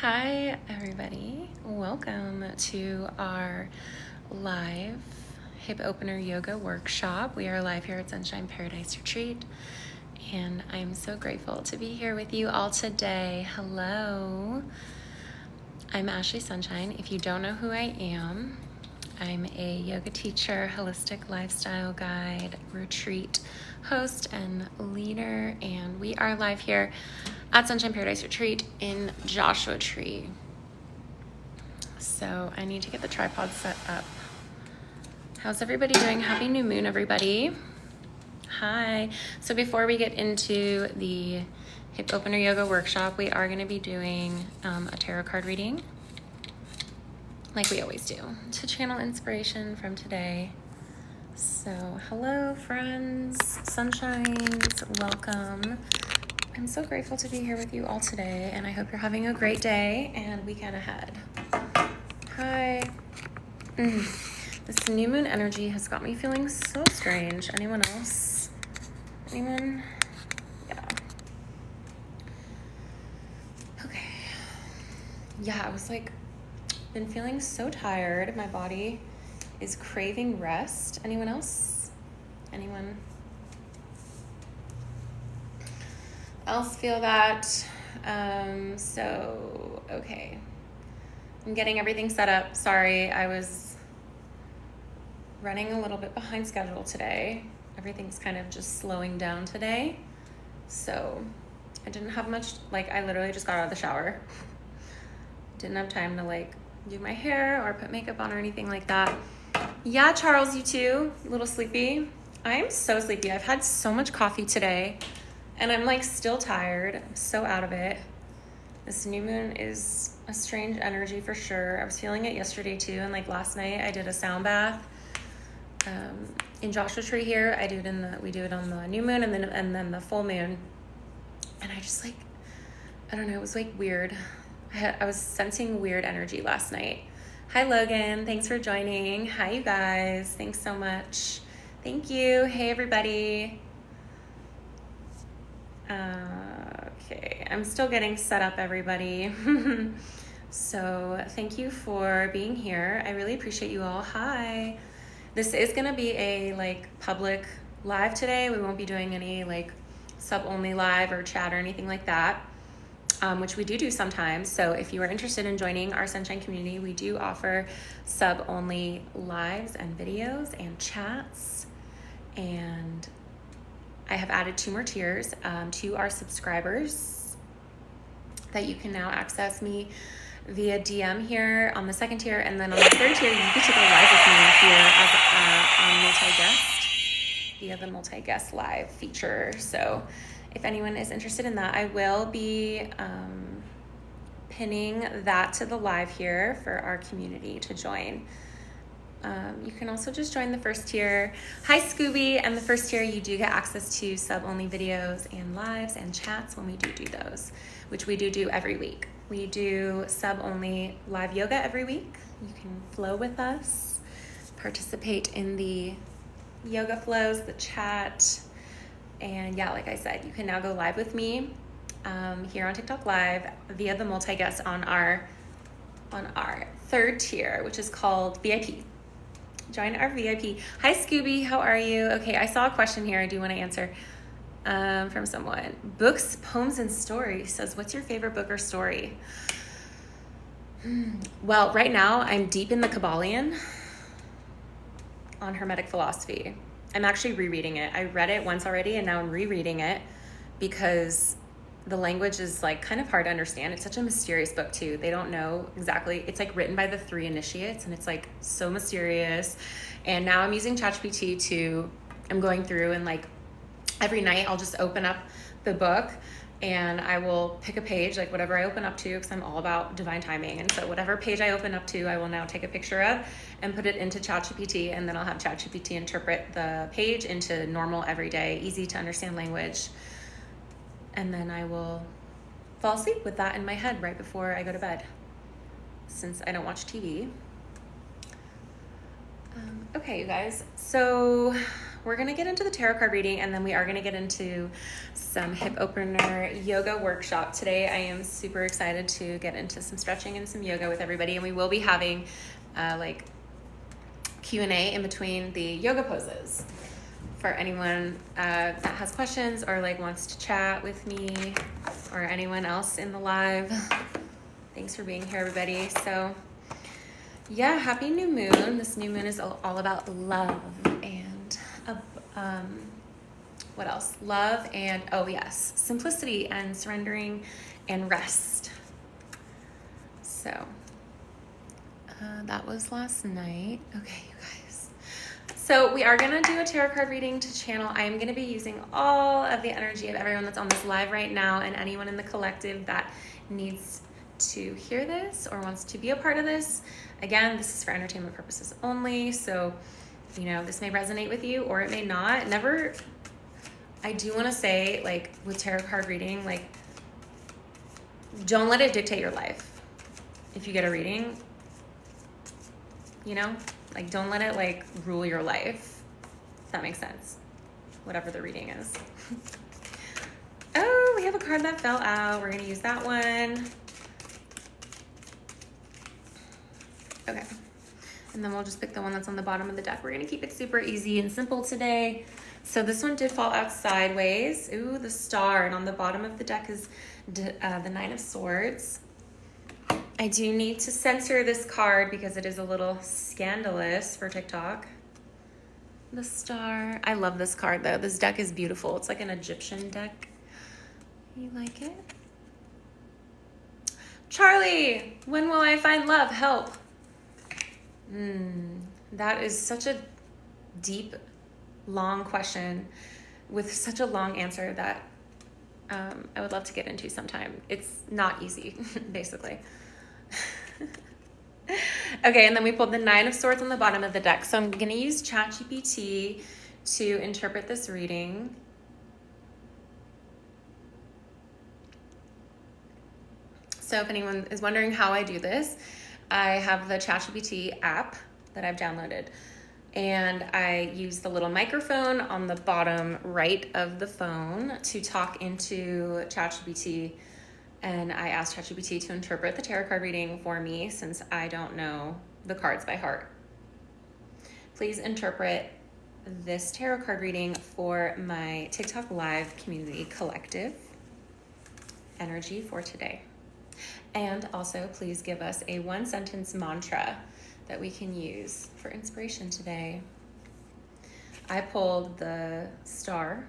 Hi everybody, welcome to our live hip opener yoga workshop. We are live here at Sunshine Paradise Retreat, and I'm so grateful to be here with you all today. Hello, I'm Ashlee Sunshine. If you don't know who I am, I'm a yoga teacher, holistic lifestyle guide, retreat host, and leader, and we are live here at Sunshine Paradise Retreat in Joshua Tree. So I need to get the tripod set up. How's everybody doing? Happy new moon, everybody. Hi. So before we get into the hip opener yoga workshop, we are going to be doing a tarot card reading, like we always do, to channel inspiration from today. So hello, friends, sunshines, welcome. I'm so grateful to be here with you all today, and I hope you're having a great day and weekend ahead. Hi. This new moon energy has got me feeling so strange. Anyone else? Anyone? Yeah. Okay. Yeah, I was like, been feeling so tired. My body is craving rest. Anyone else? Anyone else feel that? So, okay. I'm getting everything set up. Sorry, I was running a little bit behind schedule today. Everything's kind of just slowing down today. So I didn't have much, I literally just got out of the shower. Didn't have time to do my hair or put makeup on or anything like that. Yeah, Charles, you too? A little sleepy? I am so sleepy. I've had so much coffee today. And I'm still tired. I'm so out of it. This new moon is a strange energy for sure. I was feeling it yesterday too. And last night I did a sound bath in Joshua Tree here. We do it on the new moon and then the full moon. And I just I don't know, it was weird. I was sensing weird energy last night. Hi Logan, thanks for joining. Hi you guys, thanks so much. Thank you. Hey everybody. Okay, I'm still getting set up, everybody. So thank you for being here. I really appreciate you all. Hi. This is gonna be a public live today. We won't be doing any sub-only live or chat or anything like that, which we do sometimes. So if you are interested in joining our Sunshine community, we do offer sub-only lives and videos and chats. And I have added 2 more tiers to our subscribers that you can now access me via DM here on the 2nd tier, and then on the 3rd tier you get to go live with me here as on multi-guest via the multi-guest live feature. So if anyone is interested in that, I will be pinning that to the live here for our community to join. You can also just join the 1st tier. Hi Scooby, and the 1st tier you do get access to sub-only videos and lives and chats when we do those, which we do every week. We do sub-only live yoga every week. You can flow with us, participate in the yoga flows, the chat, and yeah, like I said, you can now go live with me here on TikTok Live via the multi-guest on our 3rd tier, which is called VIP. Join our VIP. Hi Scooby, how are you? Okay, I saw a question here I do want to answer from someone. Books, poems, and stories says, what's your favorite book or story? Well, right now I'm deep in the Kabbalion on Hermetic philosophy. I'm actually rereading it. I read it once already and now I'm rereading it because the language is kind of hard to understand. It's such a mysterious book too. They don't know exactly. It's written by the 3 initiates and it's so mysterious. And now I'm using ChatGPT I'm going through and every night I'll just open up the book and I will pick a page, whatever I open up to, because I'm all about divine timing. And so whatever page I open up to, I will now take a picture of and put it into ChatGPT, and then I'll have ChatGPT interpret the page into normal, everyday, easy to understand language. And then I will fall asleep with that in my head right before I go to bed, since I don't watch TV. Okay, you guys, so we're gonna get into the tarot card reading, and then we are gonna get into some hip opener yoga workshop today. I am super excited to get into some stretching and some yoga with everybody, and we will be having like Q&A in between the yoga poses for anyone that has questions or like wants to chat with me or anyone else in the live. Thanks for being here, everybody. So yeah, happy new moon. This new moon is all about love and what else? Love and, oh yes, simplicity and surrendering and rest. So that was last night. Okay, you guys. So we are gonna do a tarot card reading to channel. I am gonna be using all of the energy of everyone that's on this live right now and anyone in the collective that needs to hear this or wants to be a part of this. Again, this is for entertainment purposes only, so you know, this may resonate with you or it may not. I do want to say, like, with tarot card reading, like, don't let it dictate your life. If you get a reading, you know, like, don't let it like rule your life, if that makes sense, whatever the reading is. Oh, we have a card that fell out. We're gonna use that one. Okay, and then we'll just pick the one that's on the bottom of the deck. We're gonna keep it super easy and simple today. So this one did fall out sideways. Ooh, the star, and on the bottom of the deck is the Nine of Swords. I do need to censor this card because it is a little scandalous for TikTok. The star. I love this card though. This deck is beautiful. It's like an Egyptian deck. You like it? Charlie, when will I find love? Help. That is such a deep, long question with such a long answer that I would love to get into sometime. It's not easy, basically. Okay, and then we pulled the Nine of Swords on the bottom of the deck. So I'm going to use ChatGPT to interpret this reading. So if anyone is wondering how I do this, I have the ChatGPT app that I've downloaded, and I use the little microphone on the bottom right of the phone to talk into ChatGPT, and I asked ChatGPT to interpret the tarot card reading for me since I don't know the cards by heart. Please interpret this tarot card reading for my TikTok live community collective energy for today. And also, please give us a one-sentence mantra that we can use for inspiration today. I pulled the star,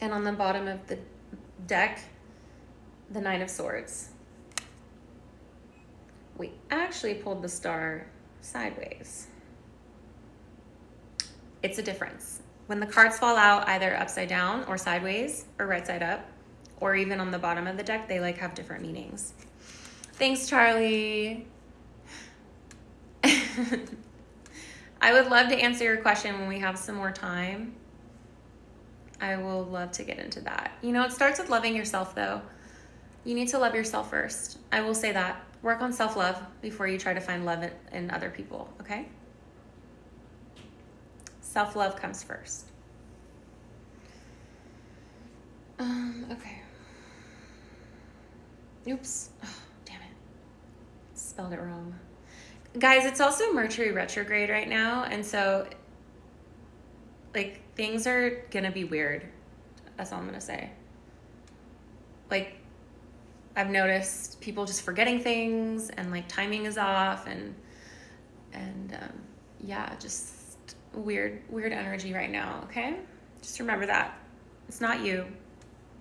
and on the bottom of the deck, the Nine of Swords. We actually pulled the star sideways. It's a difference. When the cards fall out either upside down or sideways or right side up, or even on the bottom of the deck, they like have different meanings. Thanks, Charlie. I would love to answer your question when we have some more time. I will love to get into that. You know, it starts with loving yourself though. You need to love yourself first. I will say that. Work on self-love before you try to find love in other people, okay? Self-love comes first. Okay. Oops. Oh, damn it. Spelled it wrong. Guys, it's also Mercury retrograde right now, and so like things are gonna be weird. That's all I'm gonna say. Like, I've noticed people just forgetting things, and like timing is off, and yeah, just weird energy right now. Okay, just remember that it's not you.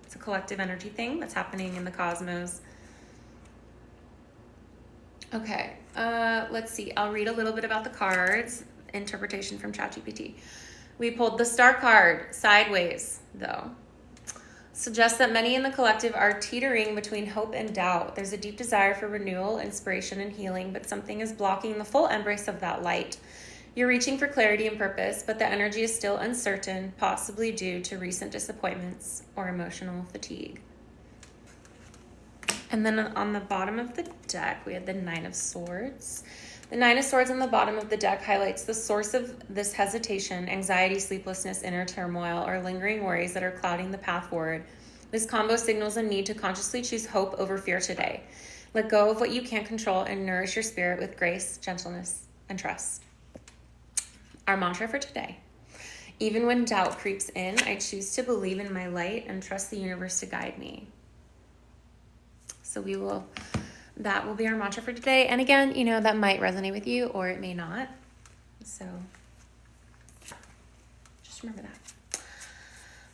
It's a collective energy thing that's happening in the cosmos. Okay, let's see. I'll read a little bit about the cards. Interpretation from ChatGPT. We pulled the Star card sideways, though. Suggests that many in the collective are teetering between hope and doubt. There's a deep desire for renewal, inspiration, and healing, but something is blocking the full embrace of that light. You're reaching for clarity and purpose, but the energy is still uncertain, possibly due to recent disappointments or emotional fatigue. And then on the bottom of the deck, we had the Nine of Swords. The Nine of Swords on the bottom of the deck highlights the source of this hesitation, anxiety, sleeplessness, inner turmoil, or lingering worries that are clouding the path forward. This combo signals a need to consciously choose hope over fear today. Let go of what you can't control and nourish your spirit with grace, gentleness, and trust. Our mantra for today. Even when doubt creeps in, I choose to believe in my light and trust the universe to guide me. So that will be our mantra for today. And again, that might resonate with you or it may not. So just remember that.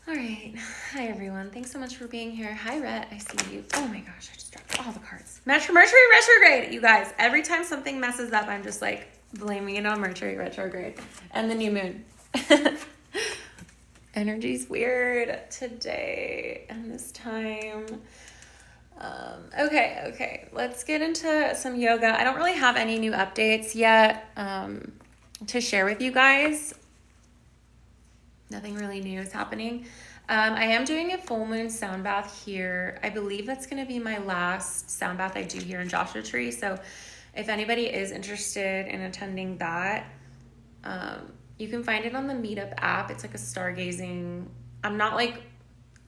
All right. Hi, everyone. Thanks so much for being here. Hi, Rhett. I see you. Oh my gosh, I just dropped all the cards. Mercury retrograde, you guys. Every time something messes up, I'm just like blaming it on Mercury retrograde and the new moon. Energy's weird today and this time. Okay. Let's get into some yoga. I don't really have any new updates yet to share with you guys. Nothing really new is happening. I am doing a full moon sound bath here. I believe that's going to be my last sound bath I do here in Joshua Tree. So if anybody is interested in attending that, you can find it on the Meetup app. It's like a stargazing. I'm not like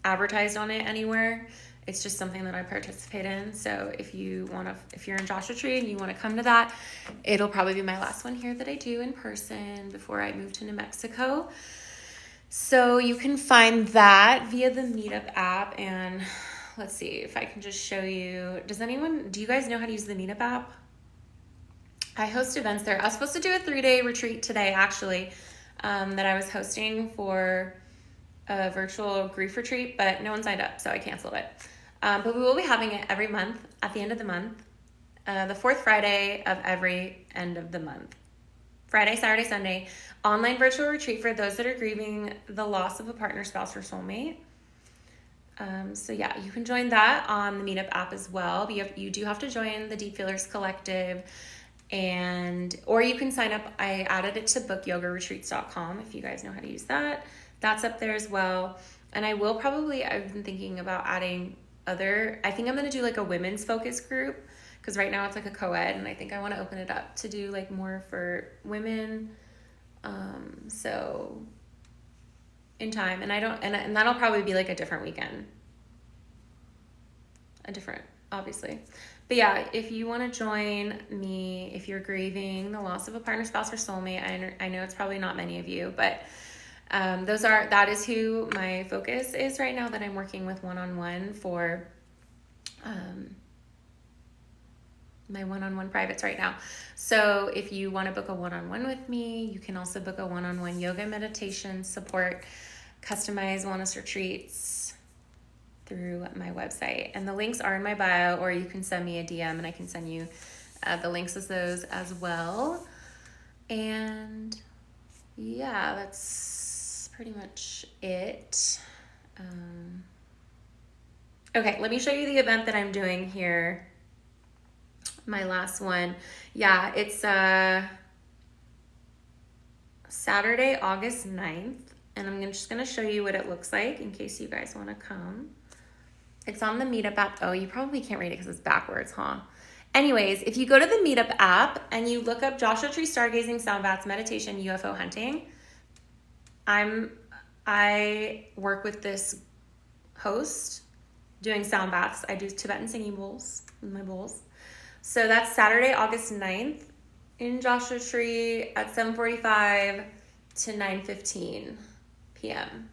advertised on it anywhere. It's just something that I participate in. So if you're in Joshua Tree and you want to come to that, it'll probably be my last one here that I do in person before I move to New Mexico. So you can find that via the Meetup app. And let's see if I can just show you. Do you guys know how to use the Meetup app? I host events there. I was supposed to do a 3-day retreat today, actually, that I was hosting for a virtual grief retreat, but no one signed up, so I canceled it. But we will be having it every month at the end of the month, the fourth Friday of every end of the month. Friday, Saturday, Sunday, online virtual retreat for those that are grieving the loss of a partner, spouse, or soulmate. So yeah, you can join that on the Meetup app as well. But you do have to join the Deep Feelers Collective, or you can sign up. I added it to bookyogaretreats.com if you guys know how to use that. That's up there as well. And I've been thinking about adding I think I'm going to do like a women's focus group, because right now it's like a co-ed, and I think I want to open it up to do like more for women. So in time, and that'll probably be like a different weekend. Obviously. But yeah, if you want to join me, if you're grieving the loss of a partner, spouse, or soulmate, I know it's probably not many of you, but that is who my focus is right now, that I'm working with one-on-one for my one-on-one privates right now. So if you want to book a one-on-one with me, you can also book a one-on-one yoga meditation support, customized wellness retreats through my website. And the links are in my bio, or you can send me a DM and I can send you the links of those as well. And yeah, that's pretty much it. Okay, let me show you the event that I'm doing here. My last one. Yeah, it's Saturday, August 9th. And I'm just going to show you what it looks like in case you guys want to come. It's on the Meetup app. Oh, you probably can't read it because it's backwards, huh? Anyways, if you go to the Meetup app and you look up Joshua Tree Stargazing, Sound Baths, Meditation, UFO Hunting, I work with this host doing sound baths. I do Tibetan singing bowls with my bowls. So that's Saturday, August 9th in Joshua Tree at 7:45 to 9:15 p.m.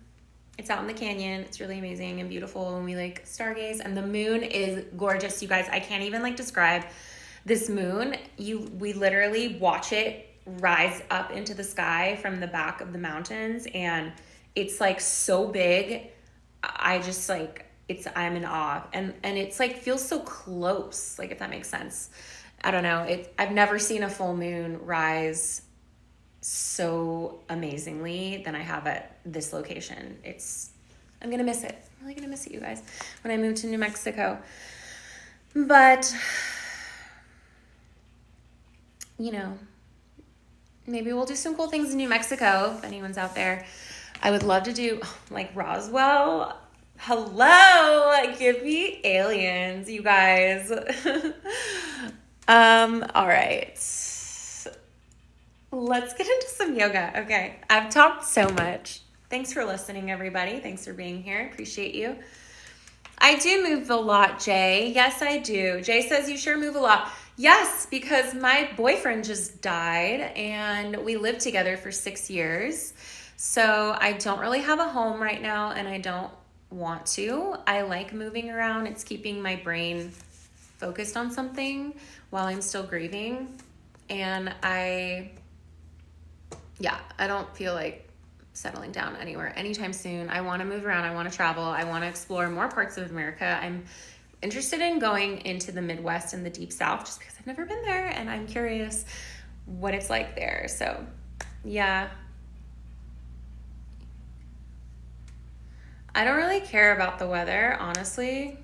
It's out in the canyon. It's really amazing and beautiful, and we like stargaze, and the moon is gorgeous, you guys. I can't even like describe this moon. We literally watch it rise up into the sky from the back of the mountains, and it's like so big. I'm in awe, and it's like feels so close, like, if that makes sense. I don't know. I've never seen a full moon rise so amazingly than I have at this location. I'm gonna miss it. I'm really gonna miss it, you guys, when I move to New Mexico. But maybe we'll do some cool things in New Mexico if anyone's out there. I would love to do like Roswell. Hello, give me aliens, you guys. All right. Let's get into some yoga. Okay, I've talked so much. Thanks for listening, everybody. Thanks for being here. Appreciate you. I do move a lot, Jay. Yes, I do. Jay says you sure move a lot. Yes, because my boyfriend just died and we lived together for 6 years. So I don't really have a home right now and I don't want to. I like moving around. It's keeping my brain focused on something while I'm still grieving. And I don't feel like settling down anywhere anytime soon. I want to move around. I want to travel. I want to explore more parts of America. I'm interested in going into the Midwest and the Deep South just because I've never been there and I'm curious what it's like there. So, yeah. I don't really care about the weather, honestly.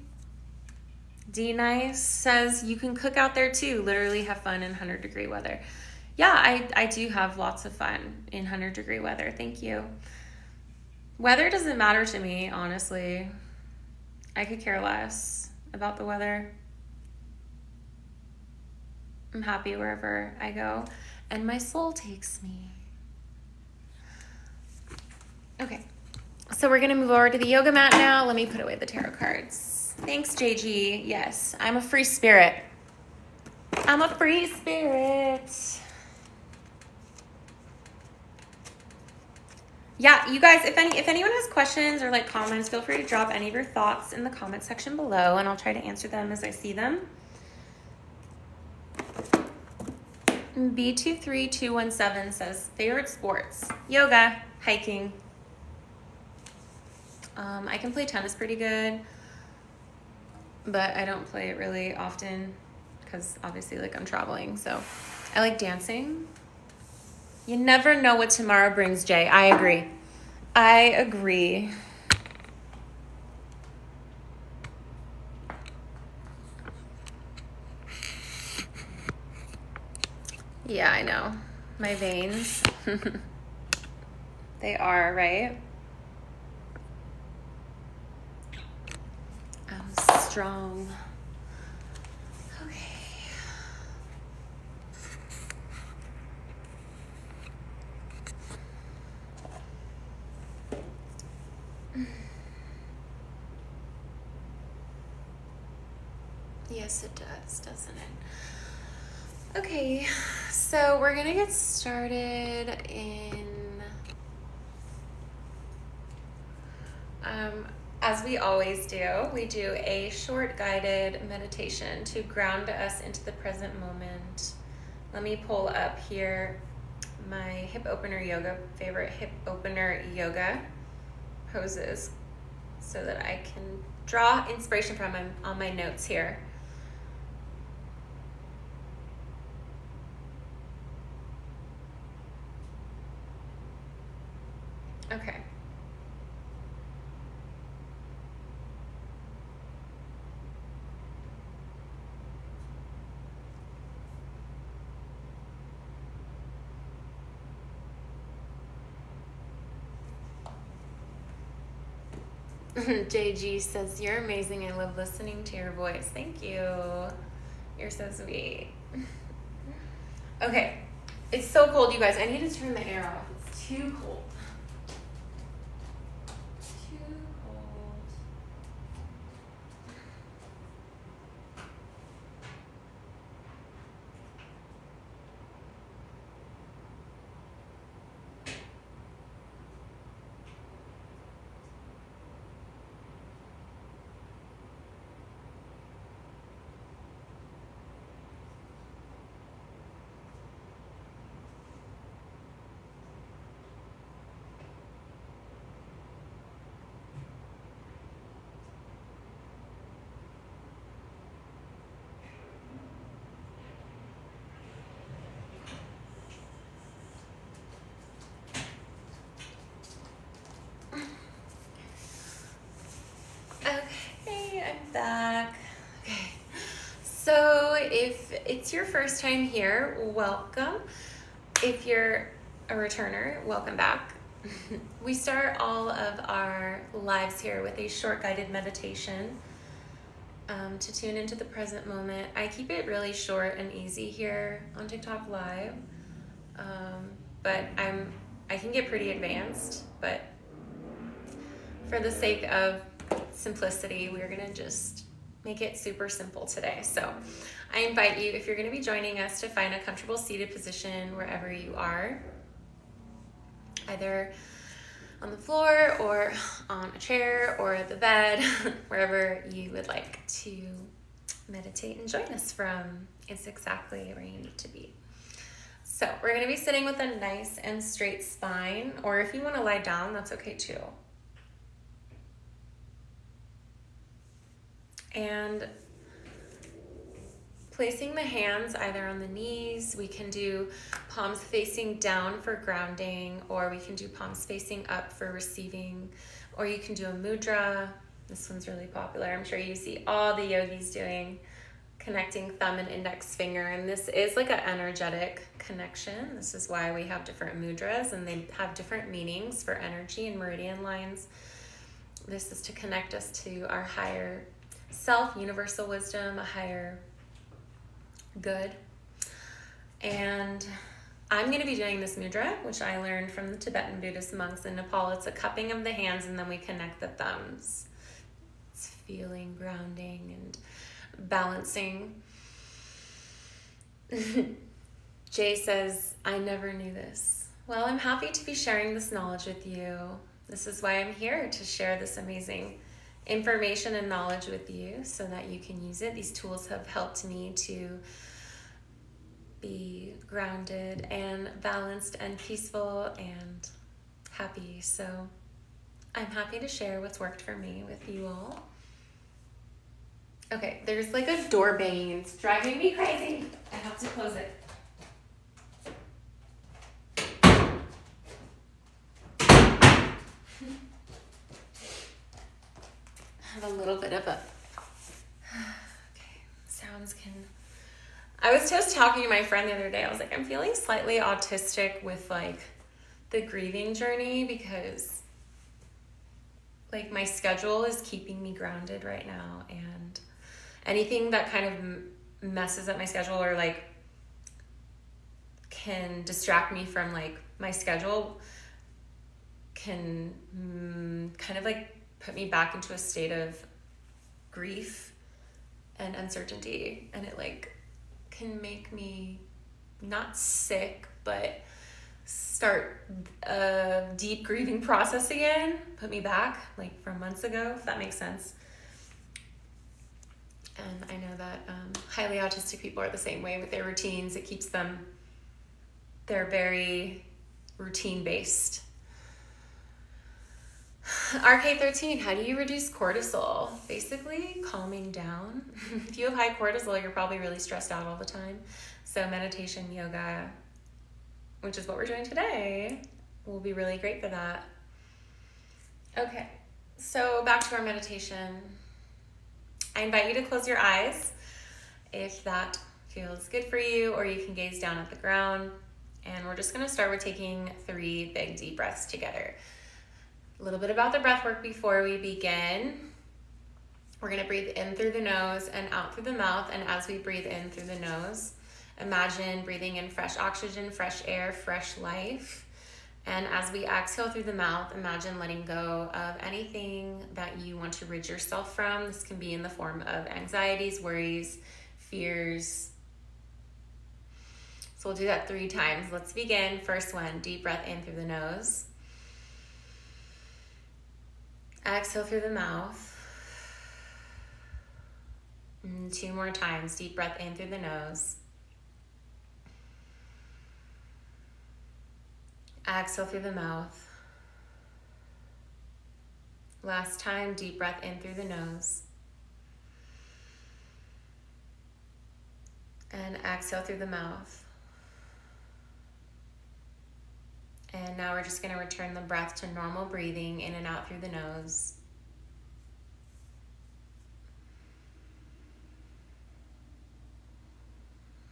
D Nice says you can cook out there too. Literally have fun in 100-degree weather. Yeah, I do have lots of fun in 100-degree weather. Thank you. Weather doesn't matter to me, honestly. I could care less about the weather. I'm happy wherever I go, and my soul takes me. Okay, so we're gonna move over to the yoga mat now. Let me put away the tarot cards. Thanks, JG. Yes, I'm a free spirit. I'm a free spirit. Yeah, you guys, if anyone has questions or like comments, feel free to drop any of your thoughts in the comment section below and I'll try to answer them as I see them. B23217 says, favorite sports, yoga, hiking. I can play tennis pretty good, but I don't play it really often because obviously like I'm traveling. So I like dancing. You never know what tomorrow brings, Jay. I agree. Yeah, I know. My veins. They are, right? I'm strong. Okay. Yes, it does, doesn't it? Okay, so we're gonna get started in, as we always do, we do a short guided meditation to ground us into the present moment. Let me pull up here my hip opener yoga, favorite hip opener yoga poses so that I can draw inspiration from them on my notes here. Okay. JG says, you're amazing. I love listening to your voice. Thank you. You're so sweet. Okay. It's so cold, you guys. I need to turn the air off. It's too cold. Back. Okay, so if it's your first time here, welcome. If you're a returner, welcome back. We start all of our lives here with a short guided meditation to tune into the present moment. I keep it really short and easy here on TikTok Live. But I can get pretty advanced, but for the sake of simplicity, we're gonna just make it super simple today. So I invite you, if you're gonna be joining us, to find a comfortable seated position wherever you are, either on the floor or on a chair or the bed, wherever you would like to meditate and join us from is exactly where you need to be. So we're going to be sitting with a nice and straight spine, or if you want to lie down, that's okay too. And placing the hands either on the knees, we can do palms facing down for grounding, or we can do palms facing up for receiving, or you can do a mudra. This one's really popular. I'm sure you see all the yogis doing, connecting thumb and index finger, and this is like an energetic connection. This is why we have different mudras, and they have different meanings for energy and meridian lines. This is to connect us to our higher self, universal wisdom, a higher good. And I'm going to be doing this mudra, which I learned from the Tibetan Buddhist monks in Nepal. It's a cupping of the hands, and then we connect the thumbs. It's feeling, grounding, and balancing. Jay says, I never knew this. Well, I'm happy to be sharing this knowledge with you. This is why I'm here, to share this amazing information and knowledge with you so that you can use it. These tools have helped me to be grounded and balanced and peaceful and happy. So I'm happy to share what's worked for me with you all. Okay, there's like a door banging. It's driving me crazy. I have to close it. I have a little bit of a... Okay, sounds can... I was just talking to my friend the other day. I was like, I'm feeling slightly autistic with like the grieving journey, because like my schedule is keeping me grounded right now, and anything that kind of messes up my schedule or like can distract me from like my schedule can kind of like put me back into a state of grief and uncertainty, and it like can make me not sick but start a deep grieving process again, put me back like from months ago, if that makes sense. And I know that highly autistic people are the same way with their routines. It keeps them, they're very routine based. RK13, how do you reduce cortisol? Basically, calming down. If you have high cortisol, you're probably really stressed out all the time. So meditation, yoga, which is what we're doing today, will be really great for that. Okay, so back to our meditation. I invite you to close your eyes if that feels good for you, or you can gaze down at the ground. And we're just going to start with taking 3 big deep breaths together. A little bit about the breath work before we begin. We're going to breathe in through the nose and out through the mouth. And as we breathe in through the nose, imagine breathing in fresh oxygen, fresh air, fresh life. And as we exhale through the mouth, imagine letting go of anything that you want to rid yourself from. This can be in the form of anxieties, worries, fears. So we'll do that 3 times. Let's begin. First one, deep breath in through the nose. Exhale through the mouth. And 2 more times. Deep breath in through the nose. Exhale through the mouth. Last time, deep breath in through the nose. And exhale through the mouth. And now we're just going to return the breath to normal breathing in and out through the nose.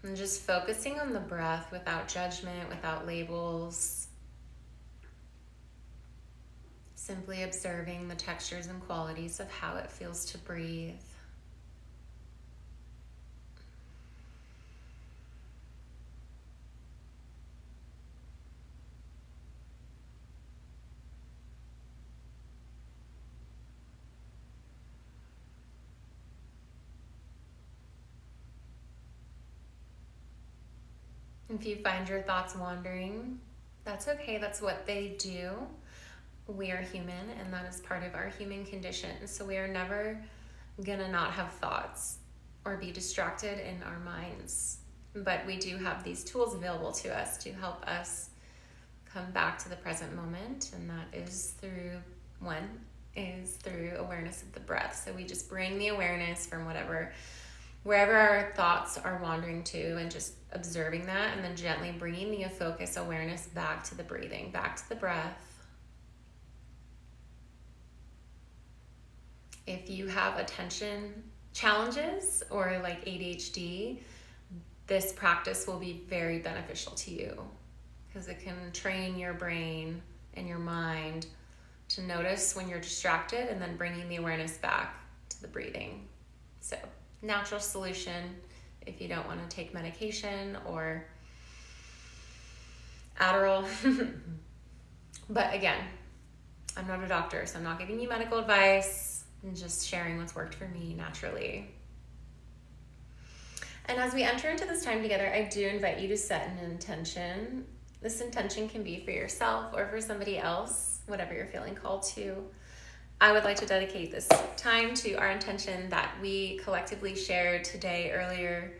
And just focusing on the breath without judgment, without labels. Simply observing the textures and qualities of how it feels to breathe. If you find your thoughts wandering, that's okay. That's what they do. We are human, and that is part of our human condition. So we are never gonna not have thoughts or be distracted in our minds. But we do have these tools available to us to help us come back to the present moment, and that is through awareness of the breath. So we just bring the awareness from wherever our thoughts are wandering to, and just observing that, and then gently bringing the focus awareness back to the breathing, back to the breath. If you have attention challenges or like ADHD, this practice will be very beneficial to you, because it can train your brain and your mind to notice when you're distracted, and then bringing the awareness back to the breathing. So, natural solution if you don't want to take medication or Adderall. But again, I'm not a doctor, so I'm not giving you medical advice. I'm just sharing what's worked for me naturally. And as we enter into this time together, I do invite you to set an intention. This intention can be for yourself or for somebody else, whatever you're feeling called to. I would like to dedicate this time to our intention that we collectively shared today earlier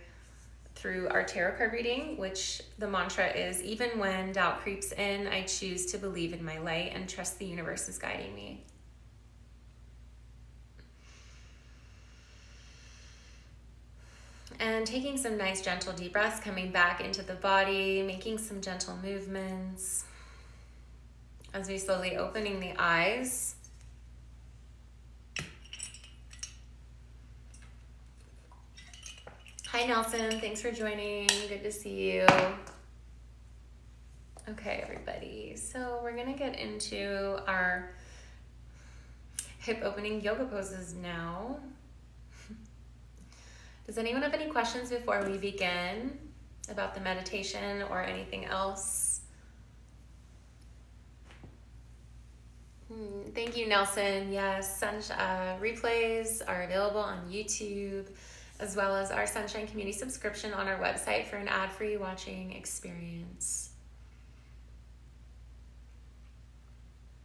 through our tarot card reading, which the mantra is, even when doubt creeps in, I choose to believe in my light and trust the universe is guiding me. And taking some nice gentle deep breaths, coming back into the body, making some gentle movements as we slowly opening the eyes. Hi Nelson, thanks for joining. Good to see you. Okay, everybody. So we're gonna get into our hip opening yoga poses now. Does anyone have any questions before we begin about the meditation or anything else? Thank you, Nelson. Yes, replays are available on YouTube, as well as our Sunshine Community subscription on our website for an ad-free watching experience.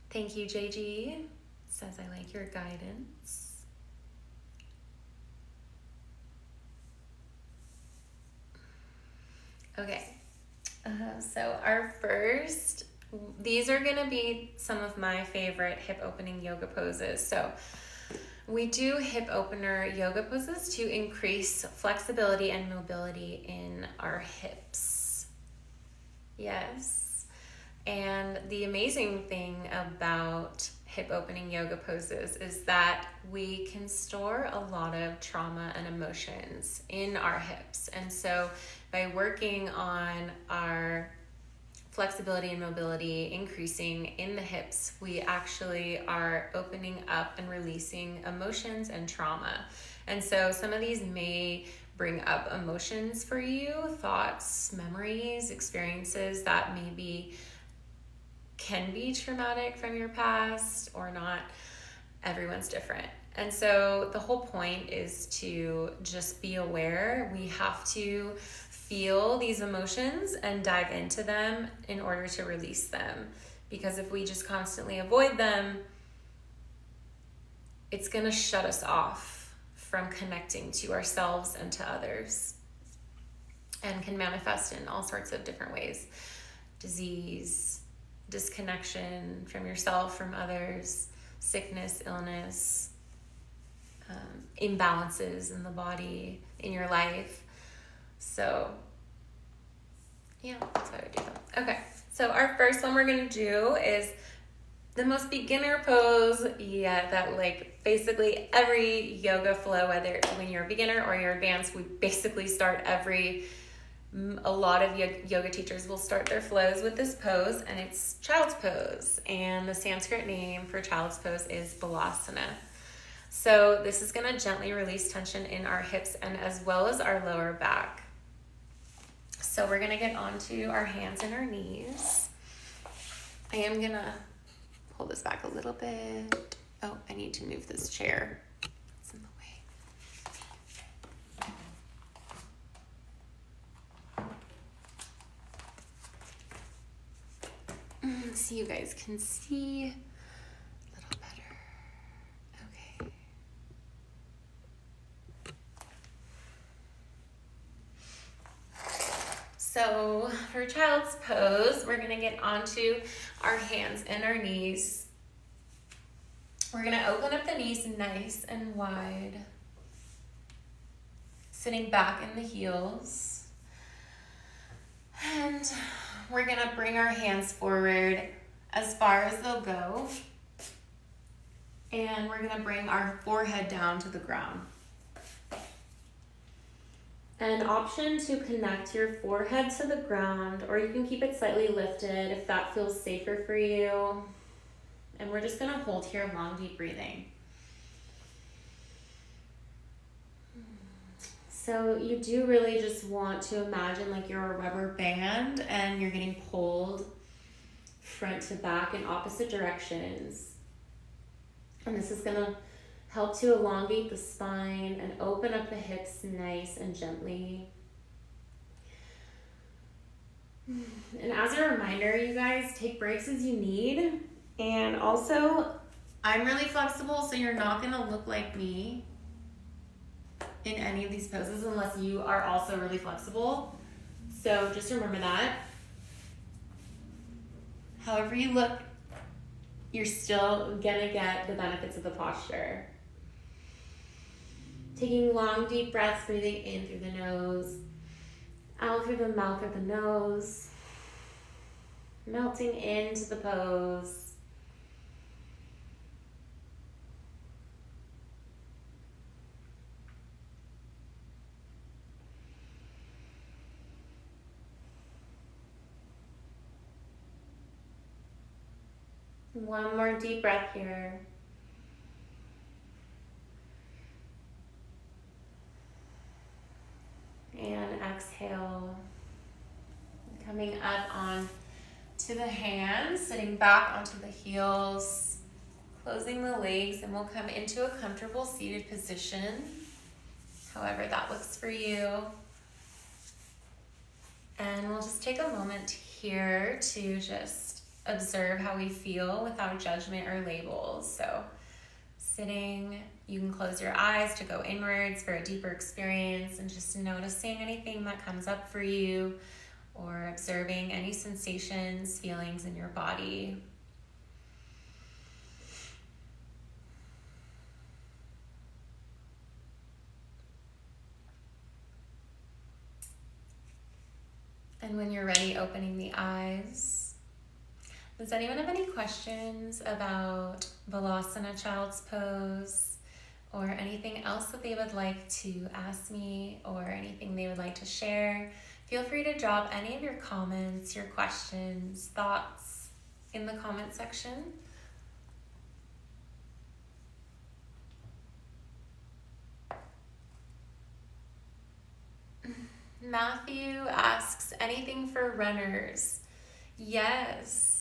Thank you, JG. Says I like your guidance. Okay, so our first, these are gonna be some of my favorite hip opening yoga poses. So we do hip opener yoga poses to increase flexibility and mobility in our hips. Yes, and the amazing thing about hip opening yoga poses is that we can store a lot of trauma and emotions in our hips. And so by working on our flexibility and mobility, increasing in the hips, we actually are opening up and releasing emotions and trauma. And so some of these may bring up emotions for you, thoughts, memories, experiences that maybe can be traumatic from your past or not. Everyone's different. And so the whole point is to just be aware. We have to feel these emotions and dive into them in order to release them. Because if we just constantly avoid them, it's going to shut us off from connecting to ourselves and to others, and can manifest in all sorts of different ways. Disease, disconnection from yourself, from others, sickness, illness, imbalances in the body, in your life. So yeah, that's how I would do them. Okay, so our first one we're gonna do is the most beginner pose yet, that like basically every yoga flow, whether when you're a beginner or you're advanced, we basically start a lot of yoga teachers will start their flows with this pose, and it's child's pose. And the Sanskrit name for child's pose is balasana. So this is gonna gently release tension in our hips and as well as our lower back. So we're gonna get onto our hands and our knees. I am gonna pull this back a little bit. Oh, I need to move this chair. It's in the way. see you guys can see a little better. Okay. So for child's pose, we're gonna get onto our hands and our knees. We're gonna open up the knees nice and wide, sitting back in the heels. And we're gonna bring our hands forward as far as they'll go. And we're gonna bring our forehead down to the ground. An option to connect your forehead to the ground, or you can keep it slightly lifted if that feels safer for you. And we're just gonna hold here, long, deep breathing. So you do really just want to imagine like you're a rubber band and you're getting pulled front to back in opposite directions. And this is gonna help to elongate the spine and open up the hips nice and gently. And as a reminder, you guys, take breaks as you need. And also, I'm really flexible, so you're not gonna look like me in any of these poses unless you are also really flexible. So just remember that. However you look, you're still gonna get the benefits of the posture. Taking long, deep breaths, breathing in through the nose, out through the mouth or the nose, melting into the pose. One more deep breath here. And exhale. Coming up on to the hands, sitting back onto the heels, closing the legs, and we'll come into a comfortable seated position, however that looks for you. And we'll just take a moment here to just observe how we feel without judgment or labels. So sitting, you can close your eyes to go inwards for a deeper experience and just noticing anything that comes up for you or observing any sensations, feelings in your body. And when you're ready, opening the eyes. Does anyone have any questions about Balasana Child's Pose or anything else that they would like to ask me or anything they would like to share? Feel free to drop any of your comments, your questions, thoughts in the comment section. Matthew asks, anything for runners? Yes.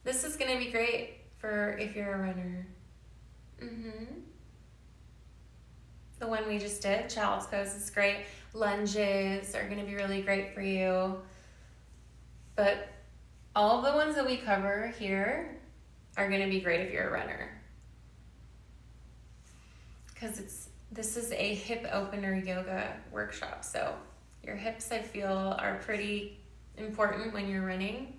This is going to be great for if you're a runner. The one we just did, Child's Pose, is great. Lunges are going to be really great for you. But all of the ones that we cover here are going to be great if you're a runner. Because this is a hip opener yoga workshop. So your hips, I feel, are pretty important when you're running.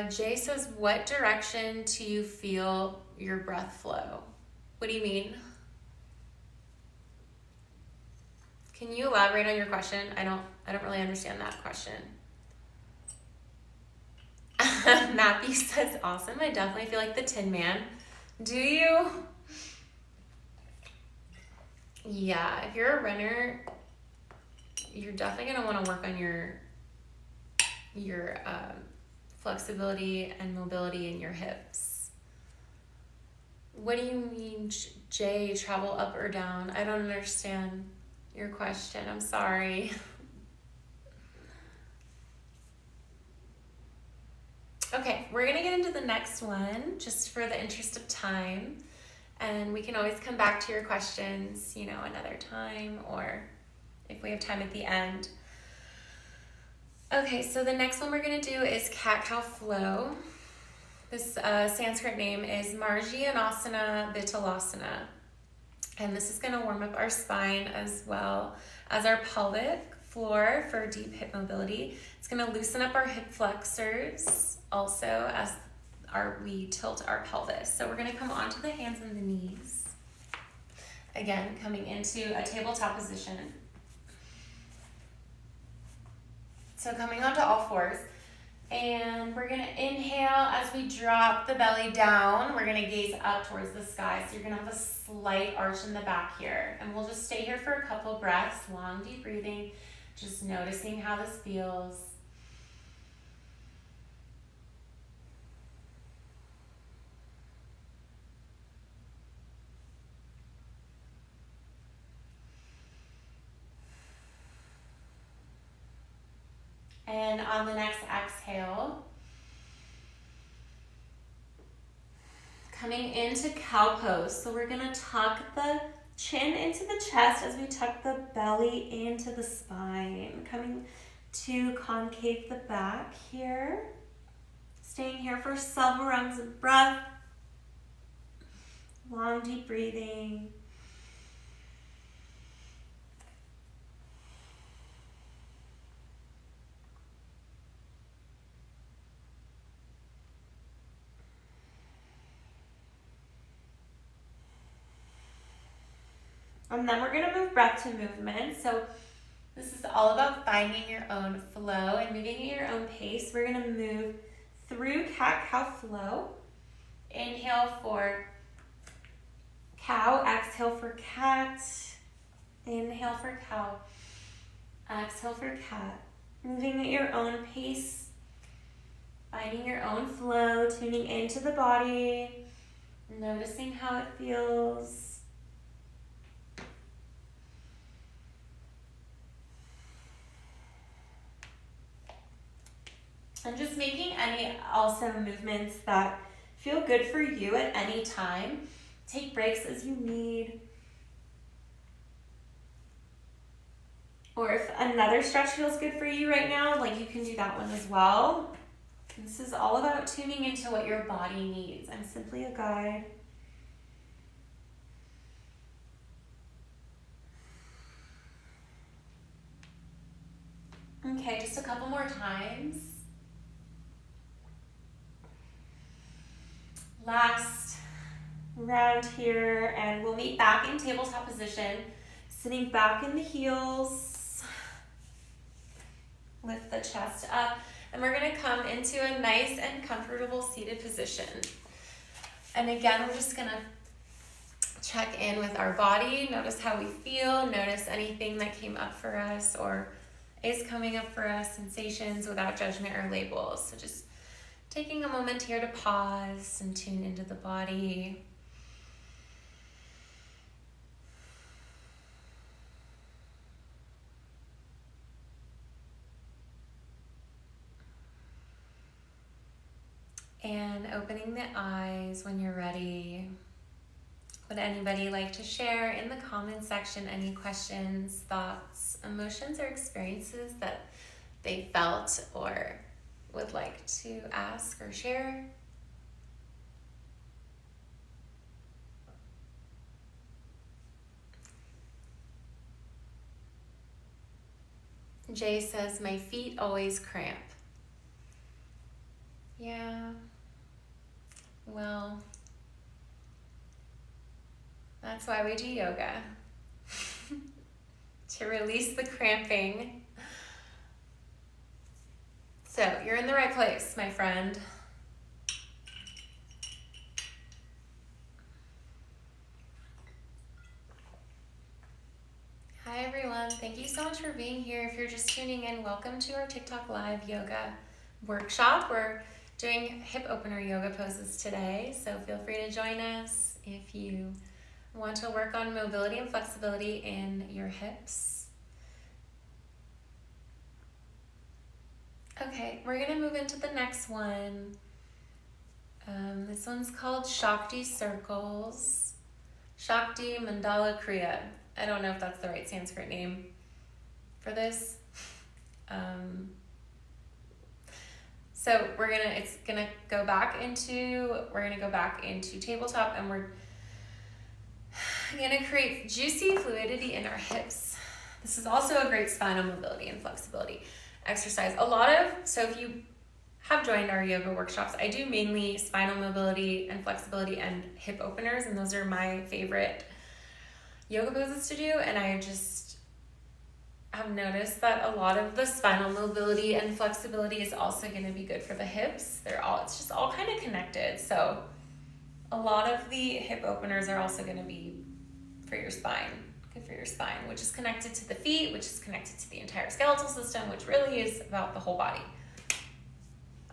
Jay says, what direction do you feel your breath flow? What do you mean? Can you elaborate on your question? I don't really understand that question. Matthew says, awesome. I definitely feel like the Tin Man. Do you? Yeah, if you're a runner, you're definitely going to want to work on your flexibility and mobility in your hips. What do you mean, Jay, travel up or down? I don't understand your question. I'm sorry. Okay, we're going to get into the next one just for the interest of time. And we can always come back to your questions, another time, or if we have time at the end. Okay, so the next one we're gonna do is cat-cow flow. This Sanskrit name is Marjanasana Vitalasana. And this is gonna warm up our spine as well as our pelvic floor for deep hip mobility. It's gonna loosen up our hip flexors also as we tilt our pelvis. So we're gonna come onto the hands and the knees. Again, coming into a tabletop position. So coming onto all fours. And we're gonna inhale as we drop the belly down. We're gonna gaze up towards the sky. So you're gonna have a slight arch in the back here. And we'll just stay here for a couple breaths, long, deep breathing, just noticing how this feels. And on the next exhale, coming into cow pose. So we're gonna tuck the chin into the chest as we tuck the belly into the spine. Coming to concave the back here. Staying here for several rounds of breath. Long, deep breathing. And then we're gonna move breath to movement. So this is all about finding your own flow and moving at your own pace. We're gonna move through cat-cow flow. Inhale for cow, exhale for cat. Inhale for cow, exhale for cat. Moving at your own pace, finding your own flow, tuning into the body, noticing how it feels. And just making any also movements that feel good for you at any time. Take breaks as you need. Or if another stretch feels good for you right now, like you can do that one as well. This is all about tuning into what your body needs. I'm simply a guide. Okay, just a couple more times. Last round here, and we'll meet back in tabletop position, sitting back in the heels. Lift the chest up, and we're gonna come into a nice and comfortable seated position. And again, we're just gonna check in with our body, notice how we feel, notice anything that came up for us or is coming up for us, sensations without judgment or labels. So just taking a moment here to pause and tune into the body. And opening the eyes when you're ready. Would anybody like to share in the comments section any questions, thoughts, emotions, or experiences that they felt or would like to ask or share? Jay says, my feet always cramp. Yeah, well, that's why we do yoga. To release the cramping. So you're in the right place, my friend. Hi everyone, thank you so much for being here. If you're just tuning in, welcome to our TikTok live yoga workshop. We're doing hip opener yoga poses today, so feel free to join us if you want to work on mobility and flexibility in your hips. Okay, we're gonna move into the next one. This one's called Shakti circles. Shakti Mandala Kriya. I don't know if that's the right Sanskrit name for this. So we're gonna go back into tabletop, and we're gonna create juicy fluidity in our hips. This is also a great spinal mobility and flexibility exercise. So if you have joined our yoga workshops, I do mainly spinal mobility and flexibility and hip openers, and those are my favorite yoga poses to do. And I just have noticed that a lot of the spinal mobility and flexibility is also going to be good for the hips. It's just all kind of connected. So a lot of the hip openers are also going to be for your spine, good for your spine, which is connected to the feet, which is connected to the entire skeletal system, which really is about the whole body.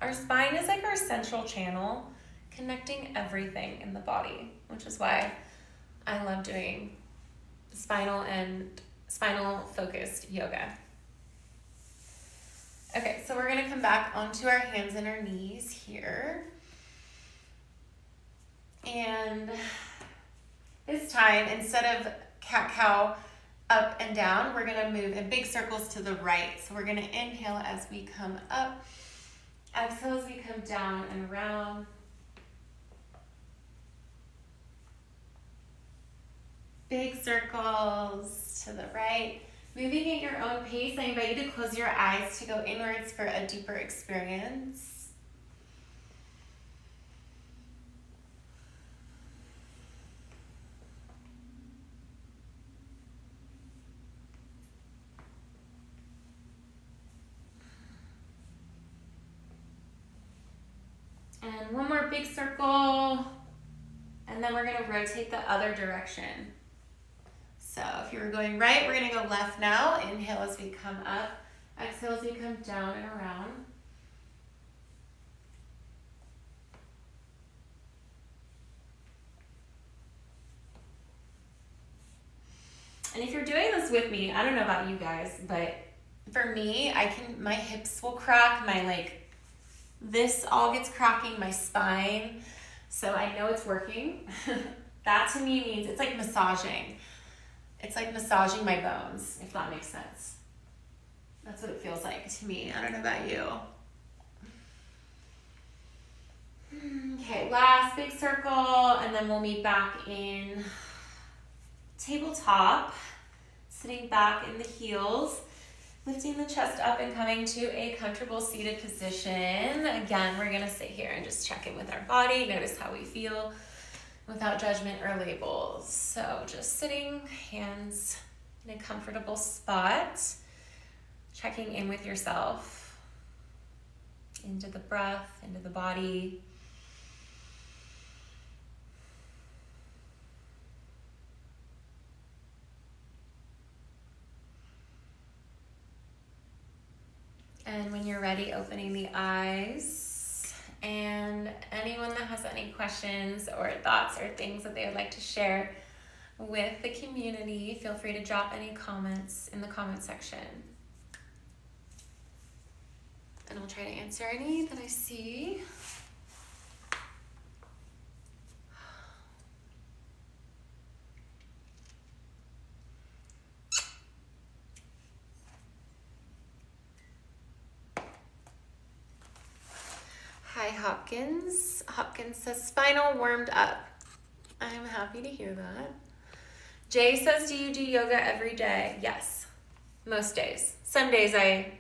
Our spine is like our central channel connecting everything in the body, which is why I love doing spinal focused yoga. Okay, so we're gonna come back onto our hands and our knees here. And this time, instead of cat-cow up and down, we're gonna move in big circles to the right. So we're gonna inhale as we come up, exhale as we come down and around. Big circles to the right. Moving at your own pace, I invite you to close your eyes to go inwards for a deeper experience. And one more big circle, and then we're gonna rotate the other direction. So if you were going right, we're gonna go left now. Inhale as we come up, exhale as we come down and around. And if you're doing this with me, I don't know about you guys, but for me, my hips will crack, this all gets cracking, my spine. So I know it's working. That to me means it's like massaging. It's like massaging my bones, if that makes sense. That's what it feels like to me. I don't know about you. Okay, last big circle, and then we'll meet back in tabletop, sitting back in the heels, lifting the chest up and coming to a comfortable seated position. Again, we're gonna sit here and just check in with our body, notice how we feel without judgment or labels. So just sitting, hands in a comfortable spot, checking in with yourself, into the breath, into the body. And when you're ready, opening the eyes. And anyone that has any questions or thoughts or things that they would like to share with the community, feel free to drop any comments in the comment section. And I'll try to answer any that I see. Hi, Hopkins. Hopkins says, spinal warmed up. I'm happy to hear that. Jay says, do you do yoga every day? Yes, most days. Some days I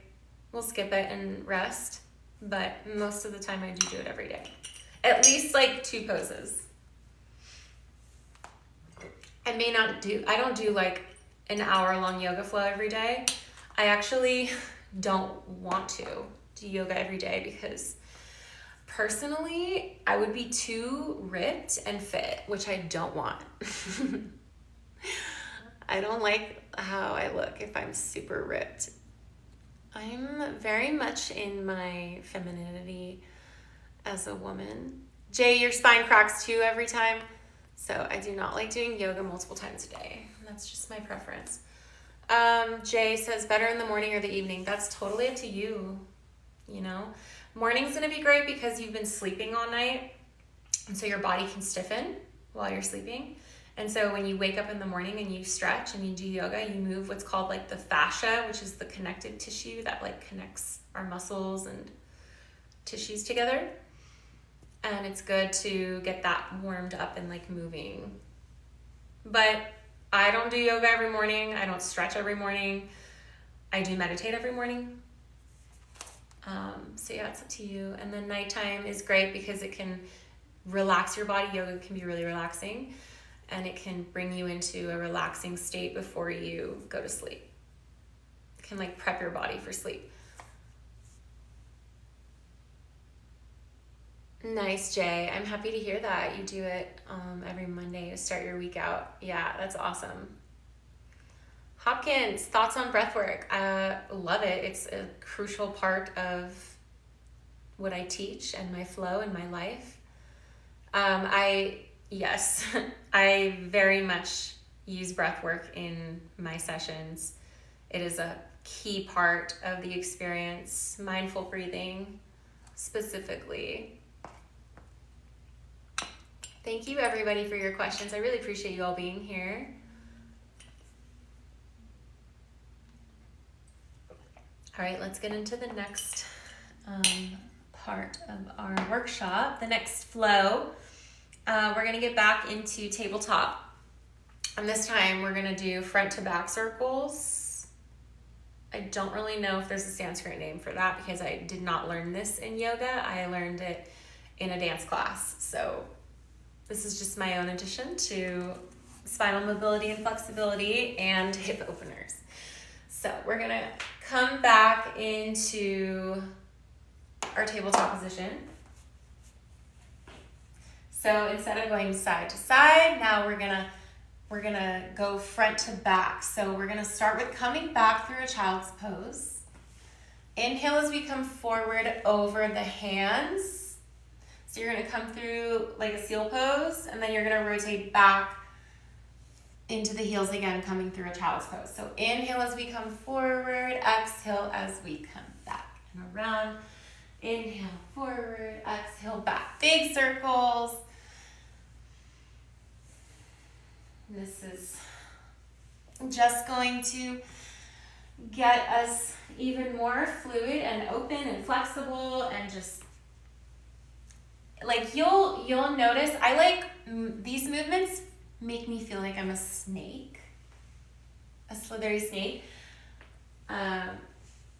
will skip it and rest, but most of the time I do it every day. At least like 2 poses. I don't do like an hour-long yoga flow every day. I actually don't want to do yoga every day because personally, I would be too ripped and fit, which I don't want. I don't like how I look if I'm super ripped. I'm very much in my femininity as a woman. Jay, your spine cracks too every time. So I do not like doing yoga multiple times a day. That's just my preference. Jay says, better in the morning or the evening. That's totally up to you, you know? Morning's gonna be great because you've been sleeping all night, and so your body can stiffen while you're sleeping. And so when you wake up in the morning and you stretch and you do yoga, you move what's called like the fascia, which is the connective tissue that like connects our muscles and tissues together. And it's good to get that warmed up and like moving. But I don't do yoga every morning. I don't stretch every morning. I do meditate every morning. So yeah, it's up to you. And then nighttime is great because it can relax your body. Yoga can be really relaxing, and it can bring you into a relaxing state before you go to sleep. It can like prep your body for sleep. Nice, Jay. I'm happy to hear that you do it every Monday to start your week out. Yeah, that's awesome. Hopkins, thoughts on breath work? Love it. It's a crucial part of what I teach and my flow in my life. Yes, I very much use breath work in my sessions. It is a key part of the experience. Mindful breathing specifically. Thank you everybody for your questions. I really appreciate you all being here. All right, let's get into the next part of our workshop, the next flow. We're gonna get back into tabletop. And this time we're gonna do front to back circles. I don't really know if there's a Sanskrit name for that because I did not learn this in yoga. I learned it in a dance class. So this is just my own addition to spinal mobility and flexibility and hip openers. So we're gonna come back into our tabletop position. So instead of going side to side, now we're gonna go front to back. So we're gonna start with coming back through a child's pose. Inhale as we come forward over the hands. So you're gonna come through like a seal pose, and then you're gonna rotate back into the heels again, coming through a child's pose. So inhale as we come forward, exhale as we come back and around. Inhale forward, exhale back. Big circles. This is just going to get us even more fluid and open and flexible, and just like you'll notice I like these movements make me feel like I'm a snake, a slithery snake.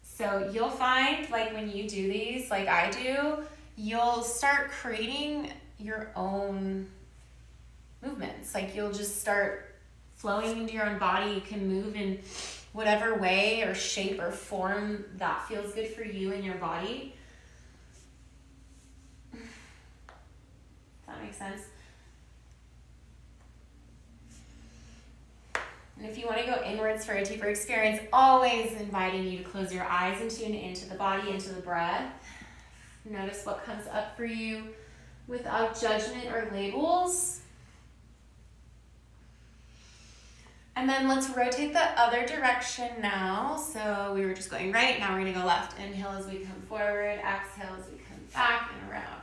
So you'll find like when you do these like I do, you'll start creating your own movements. Like you'll just start flowing into your own body. You can move in whatever way or shape or form that feels good for you and your body. Does that make sense? And if you want to go inwards for a deeper experience, always inviting you to close your eyes and tune into the body, into the breath. Notice what comes up for you without judgment or labels. And then let's rotate the other direction now. So we were just going right, now we're going to go left. Inhale as we come forward, exhale as we come back and around.